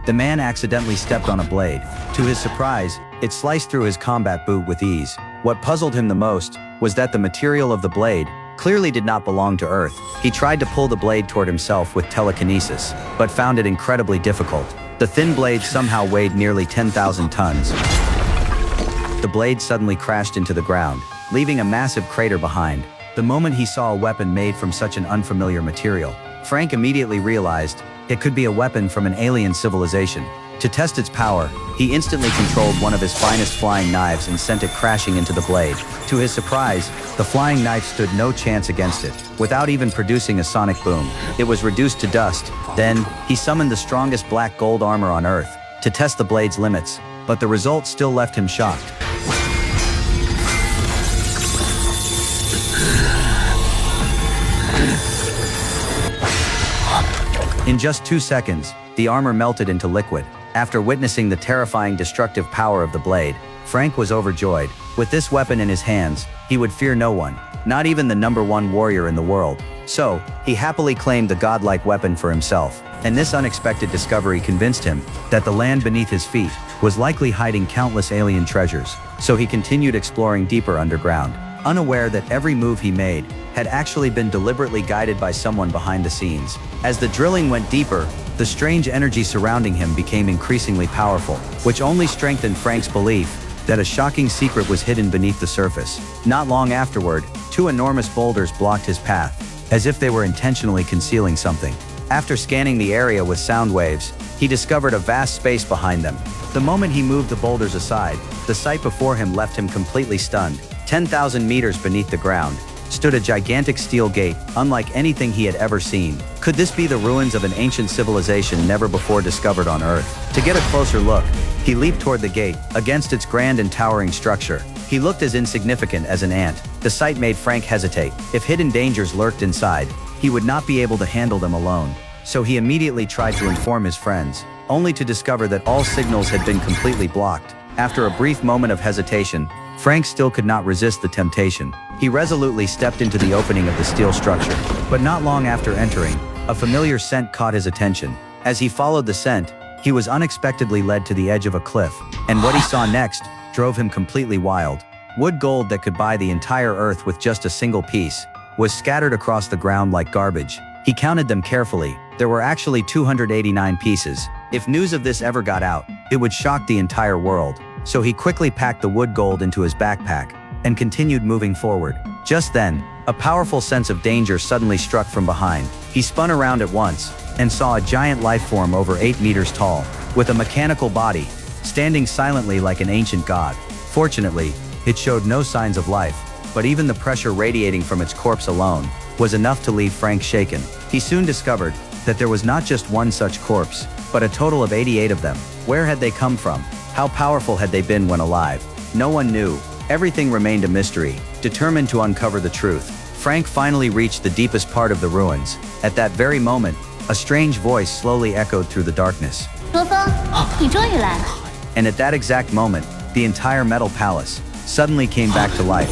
the man accidentally stepped on a blade. To his surprise, it sliced through his combat boot with ease. What puzzled him the most was that the material of the blade clearly did not belong to Earth. He tried to pull the blade toward himself with telekinesis, but found it incredibly difficult. The thin blade somehow weighed nearly 10,000 tons. The blade suddenly crashed into the ground, leaving a massive crater behind. The moment he saw a weapon made from such an unfamiliar material, Frank immediately realized it could be a weapon from an alien civilization. To test its power, he instantly controlled one of his finest flying knives and sent it crashing into the blade. To his surprise, the flying knife stood no chance against it. Without even producing a sonic boom, it was reduced to dust. Then, he summoned the strongest black gold armor on Earth to test the blade's limits, but the result still left him shocked. In just 2 seconds, the armor melted into liquid. After witnessing the terrifying destructive power of the blade, Frank was overjoyed. With this weapon in his hands, he would fear no one, not even the #1 warrior in the world. So, he happily claimed the godlike weapon for himself, and this unexpected discovery convinced him that the land beneath his feet was likely hiding countless alien treasures. So he continued exploring deeper underground, unaware that every move he made had actually been deliberately guided by someone behind the scenes. As the drilling went deeper, the strange energy surrounding him became increasingly powerful, which only strengthened Frank's belief that a shocking secret was hidden beneath the surface. Not long afterward, 2 enormous boulders blocked his path, as if they were intentionally concealing something. After scanning the area with sound waves, he discovered a vast space behind them. The moment he moved the boulders aside, the sight before him left him completely stunned. 10,000 meters beneath the ground stood a gigantic steel gate, unlike anything he had ever seen. Could this be the ruins of an ancient civilization never before discovered on Earth? To get a closer look, he leaped toward the gate. Against its grand and towering structure, he looked as insignificant as an ant. The sight made Frank hesitate. If hidden dangers lurked inside, he would not be able to handle them alone. So he immediately tried to inform his friends, only to discover that all signals had been completely blocked. After a brief moment of hesitation, Frank still could not resist the temptation. He resolutely stepped into the opening of the steel structure. But not long after entering, a familiar scent caught his attention. As he followed the scent, he was unexpectedly led to the edge of a cliff, and what he saw next drove him completely wild. Wood gold that could buy the entire Earth with just a single piece was scattered across the ground like garbage. He counted them carefully. There were actually 289 pieces. If news of this ever got out, it would shock the entire world. So he quickly packed the wood gold into his backpack and continued moving forward. Just then, a powerful sense of danger suddenly struck from behind. He spun around at once and saw a giant life form over 8 meters tall, with a mechanical body, standing silently like an ancient god. Fortunately, it showed no signs of life, but even the pressure radiating from its corpse alone was enough to leave Frank shaken. He soon discovered that there was not just one such corpse, but a total of 88 of them. Where had they come from? How powerful had they been when alive? No one knew. Everything remained a mystery. Determined to uncover the truth, Frank finally reached the deepest part of the ruins. At that very moment, a strange voice slowly echoed through the darkness. 罗峰，你终于来了。 And at that exact moment, the entire metal palace suddenly came back to life.